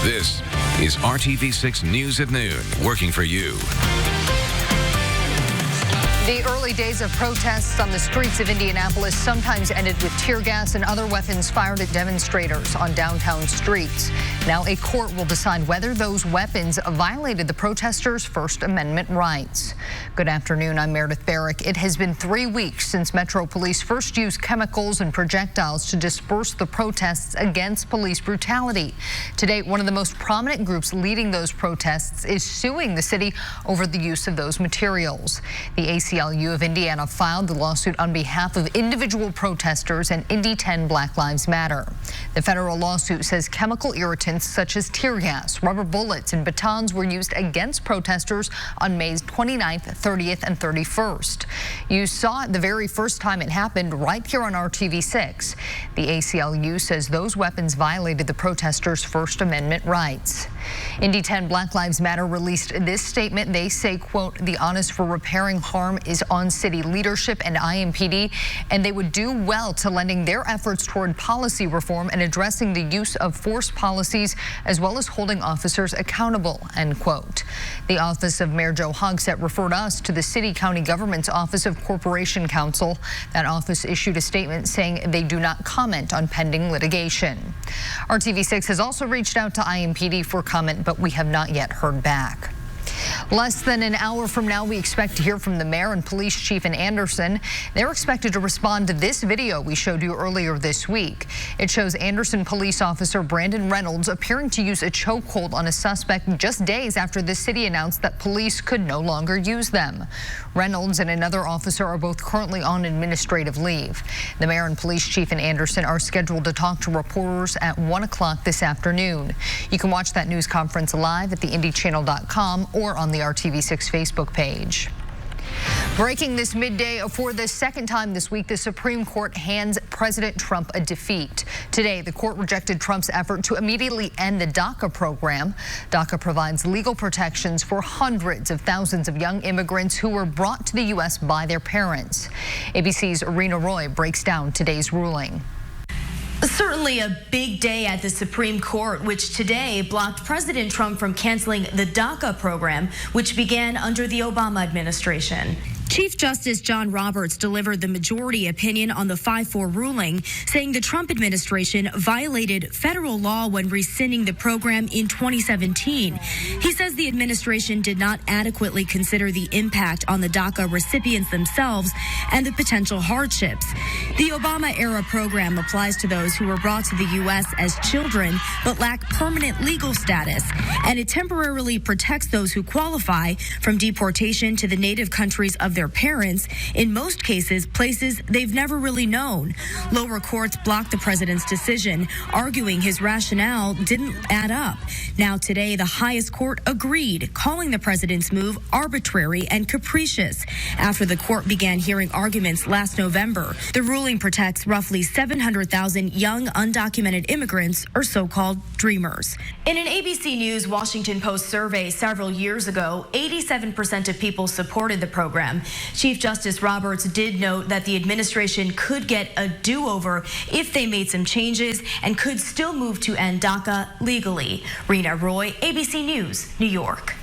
This is RTV6 News at Noon, working for you. The early days of protests on the streets of Indianapolis sometimes ended with tear gas and other weapons fired at demonstrators on downtown streets. Now a court will decide whether those weapons violated the protesters' First Amendment rights. Good afternoon, I'm Meredith Barrick. It has been 3 weeks since Metro Police first used chemicals and projectiles to disperse the protests against police brutality. Today, one of the most prominent groups leading those protests is suing the city over the use of those materials. The ACLU of Indiana filed the lawsuit on behalf of individual protesters and Indy 10 Black Lives Matter. The federal lawsuit says chemical irritants such as tear gas, rubber bullets, and batons were used against protesters on May 29th, 30th, and 31st. You saw it the very first time it happened right here on RTV6. The ACLU says those weapons violated the protesters' First Amendment rights. Indy 10 Black Lives Matter released this statement. They say, quote, "The onus for repairing harm is on city leadership and IMPD, and they would do well to lending their efforts toward policy reform and addressing the use of force policies, as well as holding officers accountable," end quote. The office of Mayor Joe Hogsett referred us to the city county government's Office of Corporation Counsel. That office issued a statement saying they do not comment on pending litigation. RTV6 has also reached out to IMPD for comment, but we have not yet heard back. Less than an hour from now, we expect to hear from the mayor and police chief in Anderson. They're expected to respond to this video we showed you earlier this week. It shows Anderson police officer Brandon Reynolds appearing to use a chokehold on a suspect just days after the city announced that police could no longer use them. Reynolds and another officer are both currently on administrative leave. The mayor and police chief in Anderson are scheduled to talk to reporters at 1 o'clock this afternoon. You can watch that news conference live at theindychannel.com or on the RTV6 Facebook page. Breaking this midday, for the second time this week, the Supreme Court hands President Trump a defeat. Today, the court rejected Trump's effort to immediately end the DACA program. DACA provides legal protections for hundreds of thousands of young immigrants who were brought to the U.S. by their parents. ABC's Rena Roy breaks down today's ruling. Certainly a big day at the Supreme Court, which today blocked President Trump from canceling the DACA program, which began under the Obama administration. Chief Justice John Roberts delivered the majority opinion on the 5-4 ruling, saying the Trump administration violated federal law when rescinding the program in 2017. He says the administration did not adequately consider the impact on the DACA recipients themselves and the potential hardships. The Obama-era program applies to those who were brought to the U.S. as children but lack permanent legal status, and it temporarily protects those who qualify from deportation to the native countries of their parents, in most cases places they've never really known. Lower courts blocked the president's decision, arguing his rationale didn't add up. Now today, the highest court agreed, calling the president's move arbitrary and capricious. After the court began hearing arguments last November, the ruling protects roughly 700,000 young undocumented immigrants, or so-called dreamers. In an ABC News Washington Post survey several years ago, 87% of people supported the program. Chief Justice Roberts did note that the administration could get a do-over if they made some changes and could still move to end DACA legally. Rena Roy, ABC News, New York.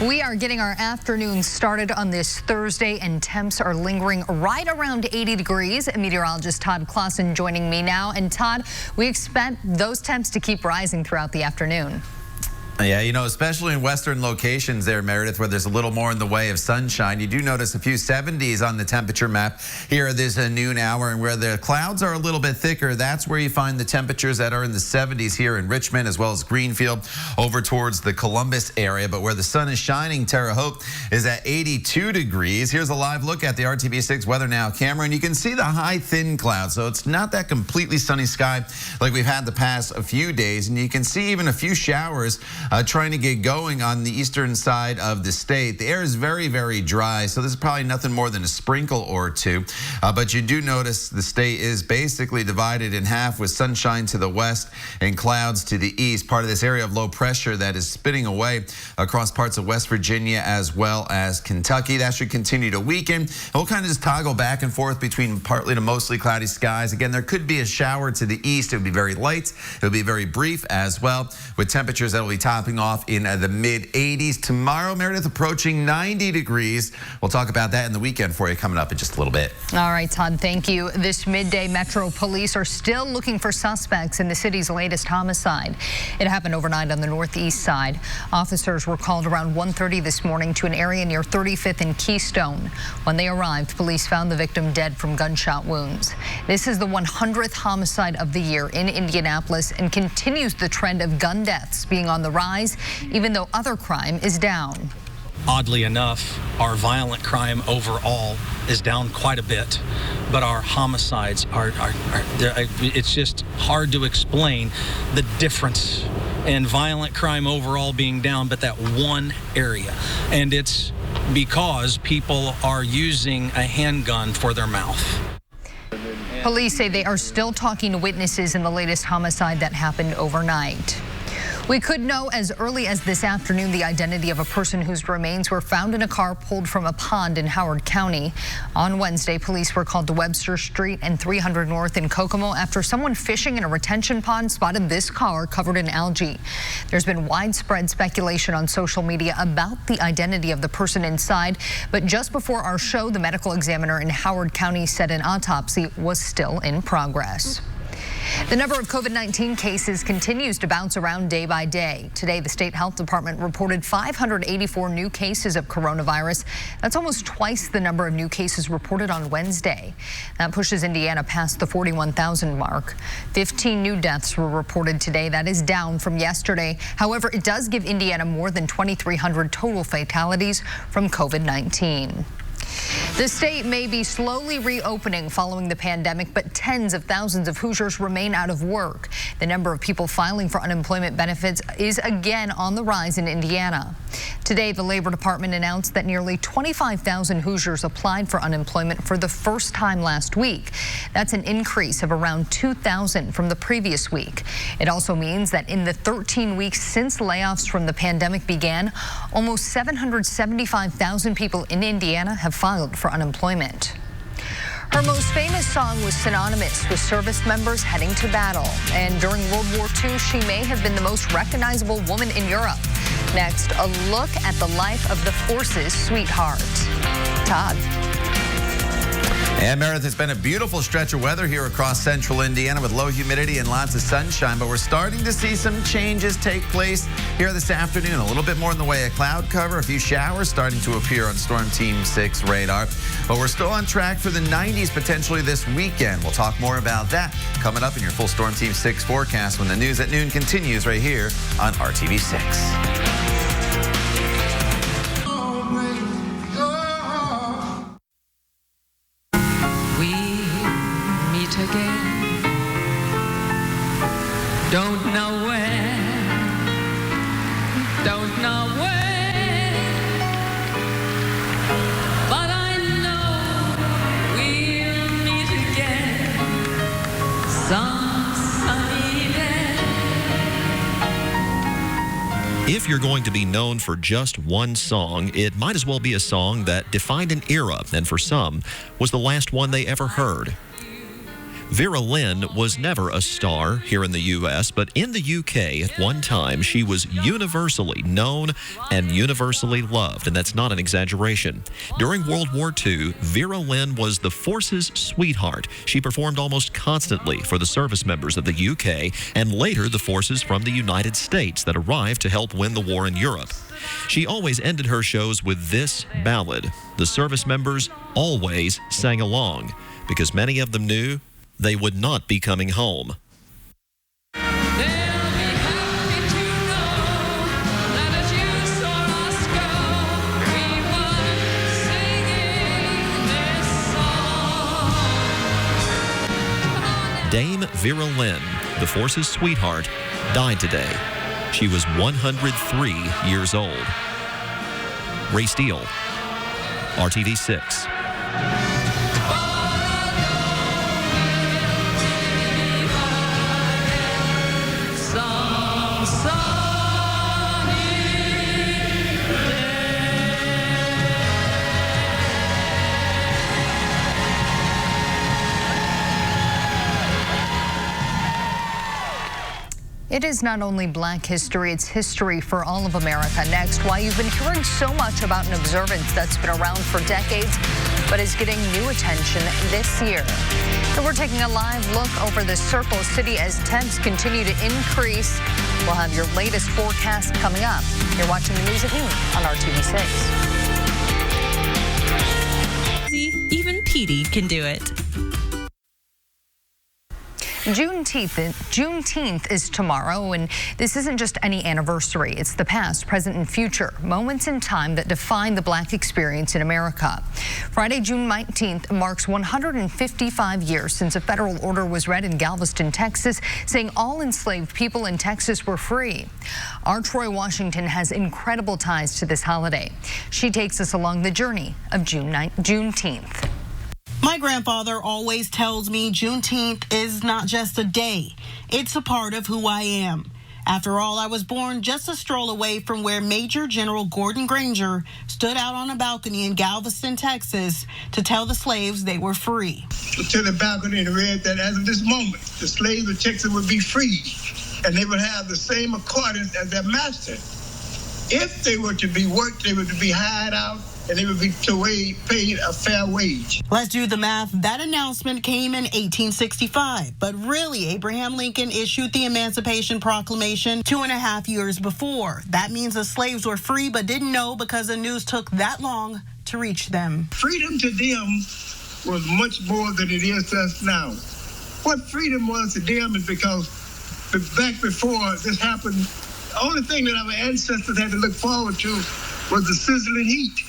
We are getting our afternoon started on this Thursday, and temps are lingering right around 80 degrees. Meteorologist Todd Clausen joining me now. And Todd, we expect those temps to keep rising throughout the afternoon. Yeah, you know, especially in western locations there, Meredith, where there's a little more in the way of sunshine. You do notice a few 70s on the temperature map here at this noon hour, and where the clouds are a little bit thicker, that's where you find the temperatures that are in the 70s here in Richmond, as well as Greenfield, over towards the Columbus area. But where the sun is shining, Terre Haute is at 82 degrees. Here's a live look at the RTV6 Weather Now camera, and you can see the high, thin clouds. So it's not that completely sunny sky like we've had the past a few days, and you can see even a few showers trying to get going on the eastern side of the state. The air is very, very dry, so this is probably nothing more than a sprinkle or two. But you do notice the state is basically divided in half with sunshine to the west and clouds to the east. Part of this area of low pressure that is spinning away across parts of West Virginia as well as Kentucky. That should continue to weaken. We'll kind of just toggle back and forth between partly to mostly cloudy skies. Again, there could be a shower to the east. It would be very light. It would be very brief as well, with temperatures that will be topping off in the mid-80s. Tomorrow, Meredith, approaching 90 degrees. We'll talk about that in the weekend for you coming up in just a little bit. All right, Todd, thank you. This midday, Metro Police are still looking for suspects in the city's latest homicide. It happened overnight on the northeast side. Officers were called around 1:30 this morning to an area near 35th and Keystone. When they arrived, police found the victim dead from gunshot wounds. This is the 100th homicide of the year in Indianapolis and continues the trend of gun deaths being on the rise, even though other crime is down. Oddly enough, our violent crime overall is down quite a bit, but our homicides are it's just hard to explain the difference in violent crime overall being down, but that one area. And it's because people are using a handgun for their mouth. Police say they are still talking to witnesses in the latest homicide that happened overnight. We could know as early as this afternoon the identity of a person whose remains were found in a car pulled from a pond in Howard County. On Wednesday, police were called to Webster Street and 300 North in Kokomo after someone fishing in a retention pond spotted this car covered in algae. There's been widespread speculation on social media about the identity of the person inside, but just before our show, the medical examiner in Howard County said an autopsy was still in progress. The number of COVID-19 cases continues to bounce around day by day. Today, the state health department reported 584 new cases of coronavirus. That's almost twice the number of new cases reported on Wednesday. That pushes Indiana past the 41,000 mark. 15 new deaths were reported today. That is down from yesterday. However, it does give Indiana more than 2,300 total fatalities from COVID-19. The state may be slowly reopening following the pandemic, but tens of thousands of Hoosiers remain out of work. The number of people filing for unemployment benefits is again on the rise in Indiana. Today, the Labor Department announced that nearly 25,000 Hoosiers applied for unemployment for the first time last week. That's an increase of around 2,000 from the previous week. It also means that in the 13 weeks since layoffs from the pandemic began, almost 775,000 people in Indiana have filed for unemployment. Her most famous song was synonymous with service members heading to battle. And during World War II, she may have been the most recognizable woman in Europe. Next, a look at the life of the force's sweetheart. Todd. And Meredith, it's been a beautiful stretch of weather here across central Indiana with low humidity and lots of sunshine, but we're starting to see some changes take place here this afternoon. A little bit more in the way of cloud cover, a few showers starting to appear on Storm Team 6 radar, but we're still on track for the 90s potentially this weekend. We'll talk more about that coming up in your full Storm Team 6 forecast when the news at noon continues right here on RTV6. Again, don't know when, don't know when, but I know we'll meet again some sunny day. If you're going to be known for just one song, it might as well be a song that defined an era, and for some, was the last one they ever heard. Vera Lynn was never a star here in the U.S., but in the U.K. at one time, she was universally known and universally loved, and that's not an exaggeration. During World War II, Vera Lynn was the force's sweetheart. She performed almost constantly for the service members of the U.K. and later the forces from the United States that arrived to help win the war in Europe. She always ended her shows with this ballad. The service members always sang along because many of them knew they would not be coming home. Dame Vera Lynn, the force's sweetheart, died today. She was 103 years old. Ray Steele, RTV6. It is not only Black history, it's history for all of America. Next, why you've been hearing so much about an observance that's been around for decades, but is getting new attention this year. And we're taking a live look over the Circle City as temps continue to increase. We'll have your latest forecast coming up. You're watching the news at noon on RTV6. Even Petey can do it. Juneteenth is tomorrow, and this isn't just any anniversary. It's the past, present, and future, moments in time that define the Black experience in America. Friday, June 19th, marks 155 years since a federal order was read in Galveston, Texas, saying all enslaved people in Texas were free. Our Troy Washington has incredible ties to this holiday. She takes us along the journey of Juneteenth. My grandfather always tells me Juneteenth is not just a day, it's a part of who I am. After all, I was born just a stroll away from where Major General Gordon Granger stood out on a balcony in Galveston, Texas, to tell the slaves they were free. To the balcony and read that as of this moment, the slaves of Texas would be free, and they would have the same accordance as their master. If they were to be worked, they were to be hired out, and they would be paid a fair wage. Let's do the math. That announcement came in 1865, but really Abraham Lincoln issued the Emancipation Proclamation 2.5 years before. That means the slaves were free but didn't know because the news took that long to reach them. Freedom to them was much more than it is to us now. What freedom was to them is because back before this happened, the only thing that our ancestors had to look forward to was the sizzling heat,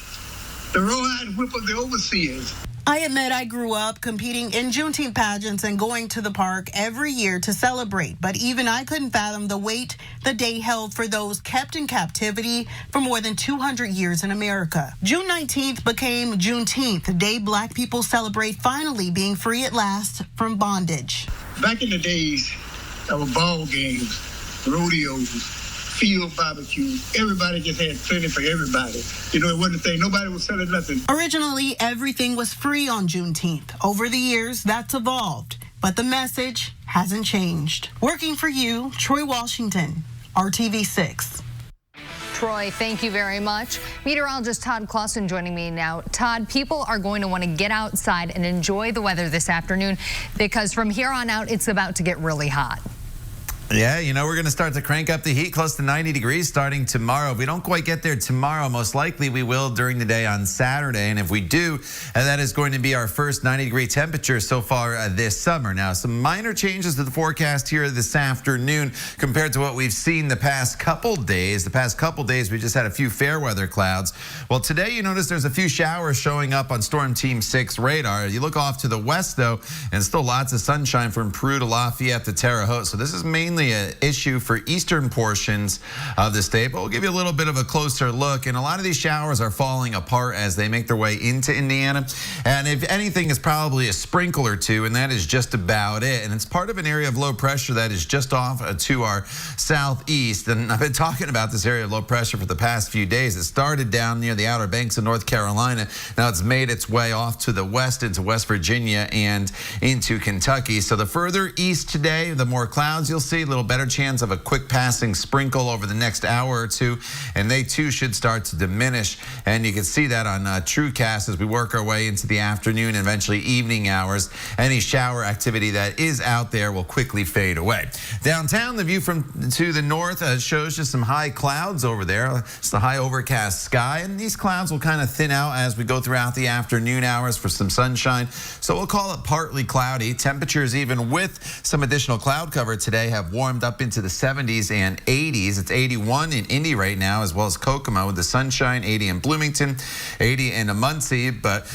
the rawhide whip of the overseers. I admit I grew up competing in Juneteenth pageants and going to the park every year to celebrate, but even I couldn't fathom the weight the day held for those kept in captivity for more than 200 years in America. June 19th became Juneteenth, the day Black people celebrate finally being free at last from bondage. Back in the days, there were ball games, rodeos, field barbecue. Everybody just had plenty for everybody. You know, it wasn't a thing. Nobody was selling nothing. Originally, everything was free on Juneteenth. Over the years, that's evolved, but the message hasn't changed. Working for you, Troy Washington, RTV6. Troy, thank you very much. Meteorologist Todd Clausen joining me now. Todd, people are going to want to get outside and enjoy the weather this afternoon because from here on out, it's about to get really hot. Yeah, you know, we're going to start to crank up the heat close to 90 degrees starting tomorrow. If we don't quite get there tomorrow, most likely we will during the day on Saturday. And if we do, that is going to be our first 90-degree temperature so far this summer. Now, some minor changes to the forecast here this afternoon compared to what we've seen the past couple days. The past couple days, we just had a few fair weather clouds. Well, today you notice there's a few showers showing up on Storm Team 6 radar. You look off to the west, though, and still lots of sunshine from Peru to Lafayette to Terre Haute. So this is mainly an issue for eastern portions of the state, but we'll give you a little bit of a closer look. And a lot of these showers are falling apart as they make their way into Indiana. And if anything, is probably a sprinkle or two, and that is just about it. And it's part of an area of low pressure that is just off to our southeast. And I've been talking about this area of low pressure for the past few days. It started down near the Outer Banks of North Carolina. Now it's made its way off to the west into West Virginia and into Kentucky. So the further east today, the more clouds you'll see, a little better chance of a quick passing sprinkle over the next hour or two, and they too should start to diminish. And you can see that on TrueCast as we work our way into the afternoon and eventually evening hours. Any shower activity that is out there will quickly fade away. Downtown, the view from to the north shows just some high clouds over there. It's the high overcast sky, and these clouds will kind of thin out as we go throughout the afternoon hours for some sunshine. So we'll call it partly cloudy. Temperatures, even with some additional cloud cover today, have warmed up into the 70s and 80s. It's 81 in Indy right now, as well as Kokomo with the sunshine, 80 in Bloomington, 80 in Muncie. But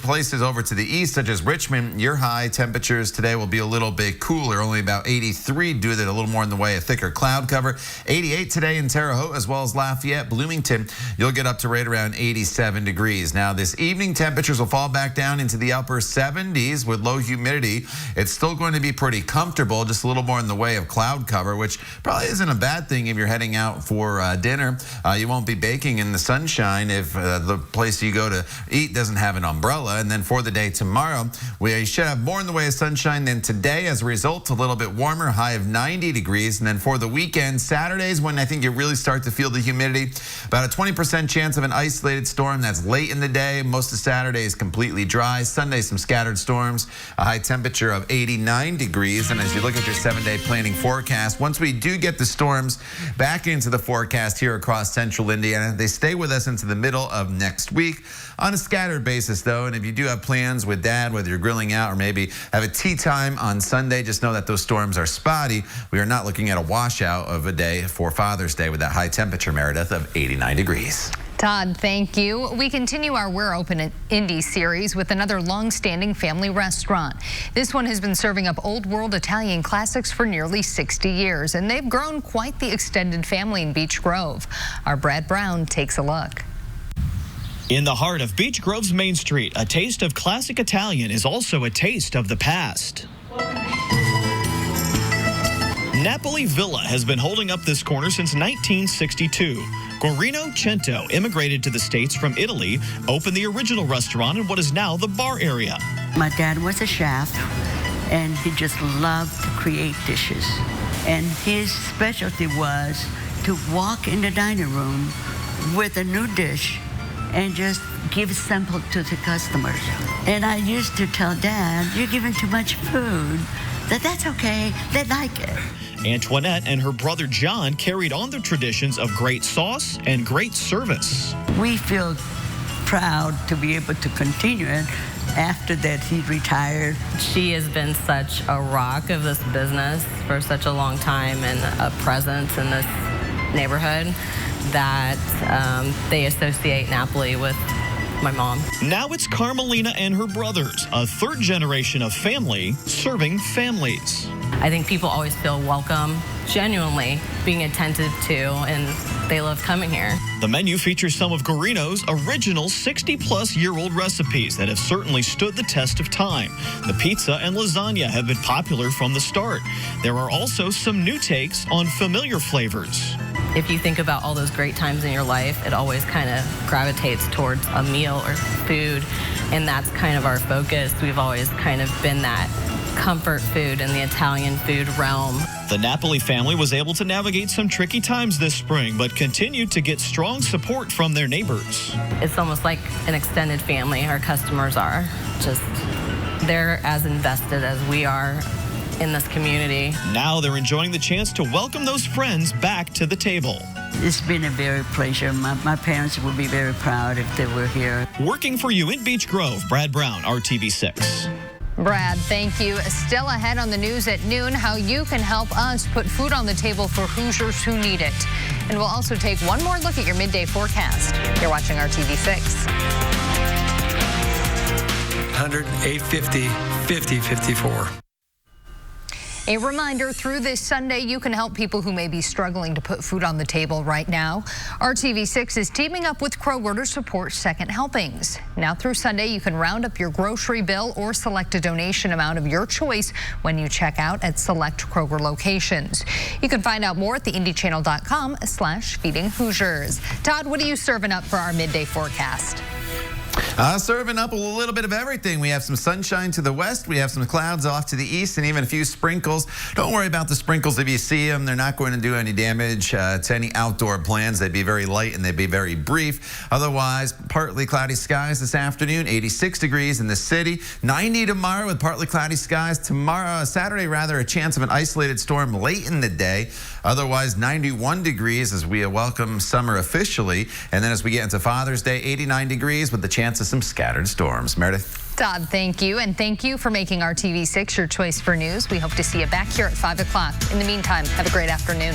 places over to the east, such as Richmond, your high temperatures today will be a little bit cooler, only about 83 due to a little more in the way of thicker cloud cover. 88 today in Terre Haute, as well as Lafayette, Bloomington. You'll get up to right around 87 degrees. Now, this evening temperatures will fall back down into the upper 70s with low humidity. It's still going to be pretty comfortable, just a little more in the way of cloud cover, which probably isn't a bad thing if you're heading out for dinner. You won't be baking in the sunshine if the place you go to eat doesn't have an umbrella. And then for the day tomorrow, we should have more in the way of sunshine than today. As a result, a little bit warmer, high of 90 degrees. And then for the weekend, Saturdays, when I think you really start to feel the humidity, about a 20% chance of an isolated storm. That's late in the day. Most of Saturday is completely dry. Sunday, some scattered storms, a high temperature of 89 degrees. And as you look at your 7-day planning forecast, once we do get the storms back into the forecast here across central Indiana, they stay with us into the middle of next week on a scattered basis, though. And if you do have plans with Dad, whether you're grilling out or maybe have a tea time on Sunday, just know that those storms are spotty. We are not looking at a washout of a day for Father's Day with that high temperature, Meredith, of 89 degrees. Todd, thank you. We continue our We're Open at Indy series with another long-standing family restaurant. This one has been serving up old world Italian classics for nearly 60 years, and they've grown quite the extended family in Beech Grove. Our Brad Brown takes a look. In the heart of Beech Grove's Main Street, a taste of classic Italian is also a taste of the past. Napoli Villa has been holding up this corner since 1962. Guarino Cento immigrated to the States from Italy, opened the original restaurant in what is now the bar area. My dad was a chef, and he just loved to create dishes. And his specialty was to walk in the dining room with a new dish and just give a sample to the customers. And I used to tell Dad, you're giving too much food. That's okay, they like it. Antoinette and her brother John carried on the traditions of great sauce and great service. We feel proud to be able to continue it after that he retired. She has been such a rock of this business for such a long time and a presence in this neighborhood that they associate Napoli with my mom. Now it's Carmelina and her brothers, a third generation of family serving families. I think people always feel welcome, genuinely being attentive to, and they love coming here. The menu features some of Guarino's original 60-plus-year-old recipes that have certainly stood the test of time. The pizza and lasagna have been popular from the start. There are also some new takes on familiar flavors. If you think about all those great times in your life, it always kind of gravitates towards a meal or food, and that's kind of our focus. We've always kind of been that comfort food in the Italian food realm. The Napoli family was able to navigate some tricky times this spring, but continued to get strong support from their neighbors. It's almost like an extended family. Our customers are just, they're as invested as we are in this community. Now they're enjoying the chance to welcome those friends back to the table. It's been a very pleasure. My parents would be very proud if they were here. Working for you in Beech Grove, Brad Brown, RTV6. Brad, thank you. Still ahead on the news at noon, how you can help us put food on the table for Hoosiers who need it. And we'll also take one more look at your midday forecast. You're watching RTV6. 100, 850, 50, 54. A reminder, through this Sunday, you can help people who may be struggling to put food on the table right now. RTV6 is teaming up with Kroger to support Second Helpings. Now through Sunday, you can round up your grocery bill or select a donation amount of your choice when you check out at select Kroger locations. You can find out more at theindychannel.com/feeding Hoosiers. Todd, what are you serving up for our midday forecast? Serving up a little bit of everything. We have some sunshine to the west. We have some clouds off to the east and even a few sprinkles. Don't worry about the sprinkles if you see them. They're not going to do any damage to any outdoor plans. They'd be very light and they'd be very brief. Otherwise, partly cloudy skies this afternoon, 86 degrees in the city. 90 tomorrow with partly cloudy skies. Tomorrow, Saturday rather, a chance of an isolated storm late in the day. Otherwise, 91 degrees as we welcome summer officially. And then as we get into Father's Day, 89 degrees with the chance of some scattered storms. Meredith? Todd, thank you. And thank you for making RTV6 your choice for news. We hope to see you back here at 5 o'clock. In the meantime, have a great afternoon.